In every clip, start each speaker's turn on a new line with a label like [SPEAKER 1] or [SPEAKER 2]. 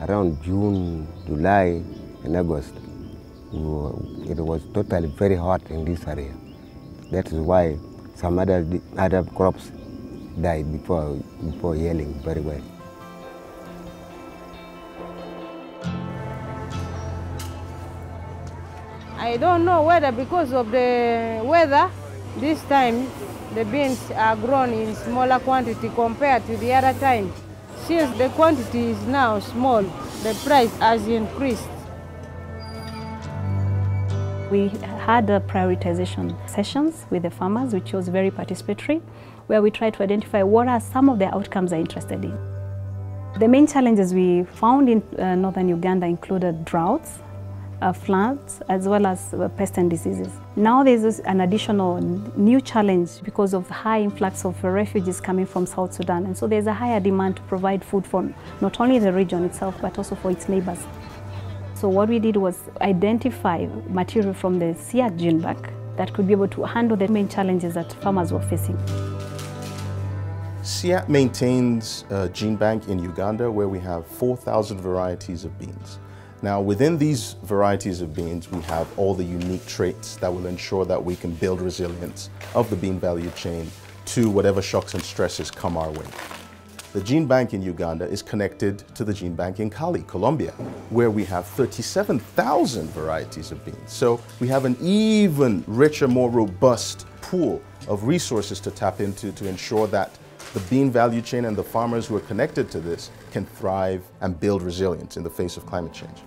[SPEAKER 1] around June, July, and August. It was totally very hot in this area. That is why some other crops died before yielding very well.
[SPEAKER 2] I don't know whether because of the weather, this time the beans are grown in smaller quantity compared to the other time. Since the quantity is now small, the price has increased.
[SPEAKER 3] We had prioritization sessions with the farmers, which was very participatory, where we tried to identify what are some of the outcomes they're interested in. The main challenges we found in northern Uganda included droughts, floods, as well as pests and diseases. Now there's an additional new challenge because of the high influx of refugees coming from South Sudan. And so there's a higher demand to provide food for not only the region itself, but also for its neighbors. So what we did was identify material from the SEAT gene bank that could be able to handle the main challenges that farmers were facing.
[SPEAKER 4] SEAT maintains a gene bank in Uganda where we have 4,000 varieties of beans. Now, within these varieties of beans, we have all the unique traits that will ensure that we can build resilience of the bean value chain to whatever shocks and stresses come our way. The gene bank in Uganda is connected to the gene bank in Cali, Colombia, where we have 37,000 varieties of beans. So we have an even richer, more robust pool of resources to tap into to ensure that the bean value chain and the farmers who are connected to this can thrive and build resilience in the face of climate change.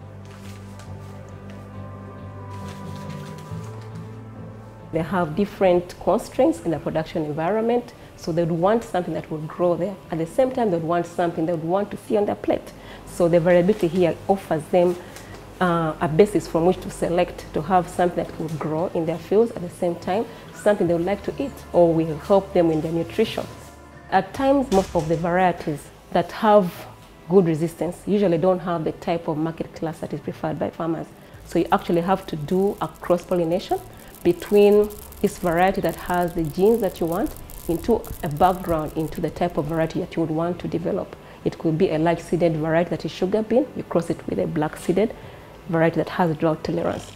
[SPEAKER 5] They have different constraints in the production environment, so they would want something that will grow there. At the same time, they would want something they would want to see on their plate. So the variability here offers them a basis from which to select to have something that will grow in their fields, at the same time, something they would like to eat or will help them in their nutrition. At times, most of the varieties that have good resistance usually don't have the type of market class that is preferred by farmers. So you actually have to do a cross-pollination between this variety that has the genes that you want into a background, into the type of variety that you would want to develop. It could be a large-seeded variety that is sugar bean. You cross it with a black-seeded variety that has drought tolerance.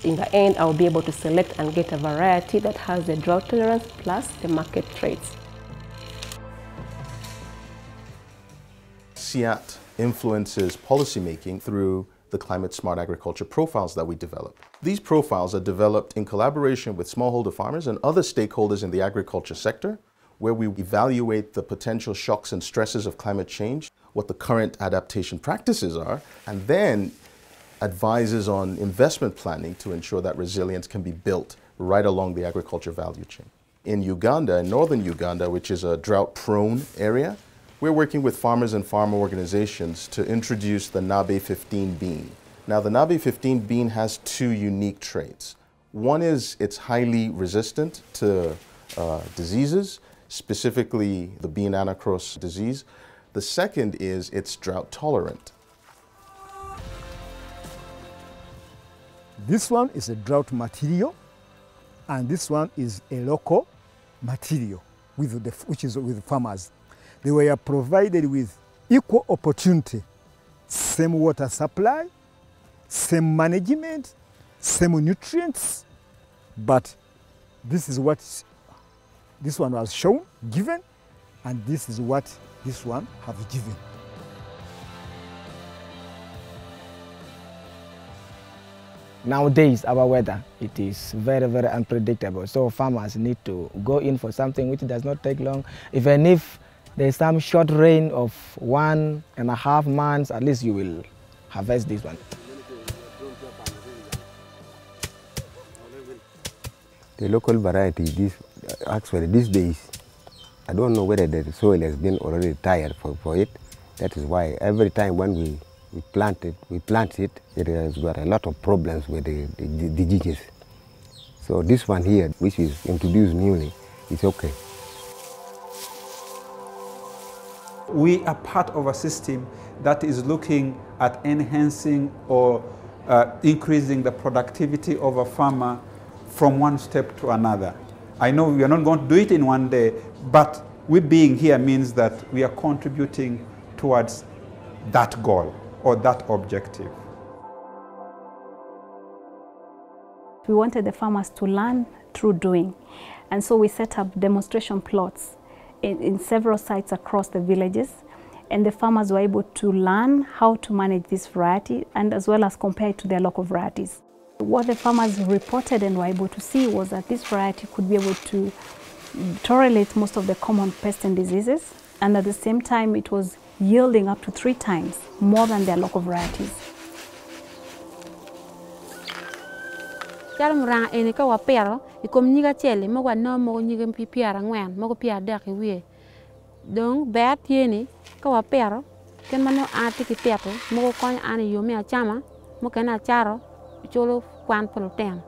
[SPEAKER 5] In the end, I'll be able to select and get a variety that has the drought tolerance plus the market traits.
[SPEAKER 4] SEAT influences policymaking through the climate smart agriculture profiles that we develop. These profiles are developed in collaboration with smallholder farmers and other stakeholders in the agriculture sector, where we evaluate the potential shocks and stresses of climate change, what the current adaptation practices are, and then advises on investment planning to ensure that resilience can be built right along the agriculture value chain. In Uganda, in northern Uganda, which is a drought-prone area, we're working with farmers and farmer organizations to introduce the NABE 15 bean. Now, the NABE 15 bean has two unique traits. One is it's highly resistant to diseases, specifically the bean anacross disease. The second is it's drought tolerant.
[SPEAKER 6] This one is a drought material, and this one is a local material, which is with farmers. They were provided with equal opportunity, same water supply, same management, same nutrients, but this is what this one was shown, given, and this is what this one has given.
[SPEAKER 7] Nowadays, our weather, it is very, very unpredictable. So farmers need to go in for something which does not take long. Even if there's some short rain of 1.5 months, at least you will harvest this one.
[SPEAKER 1] The local variety, these days, I don't know whether the soil has been already tired for it. That is why every time when we plant it, it has got a lot of problems with the diseases. So this one here, which is introduced newly, is okay.
[SPEAKER 8] We are part of a system that is looking at enhancing or increasing the productivity of a farmer from one step to another. I know we are not going to do it in one day, but we being here means that we are contributing towards that goal. or that objective.
[SPEAKER 3] We wanted the farmers to learn through doing, and so we set up demonstration plots in several sites across the villages, and the farmers were able to learn how to manage this variety and as well as compare it to their local varieties. What the farmers reported and were able to see was that this variety could be able to tolerate most of the common pests and diseases, and at the same time it was yielding up to 3 times more than their local varieties.
[SPEAKER 9] Charam rang eni ka wapero ikom nyiga chele mo wa no mo nyiga piara ngwan mo ko pia dak wie dong bat yeni ka wapero ken mano ati ki tepo mo ko kon ani yo me achama mo kana charo cholo kwan polo tem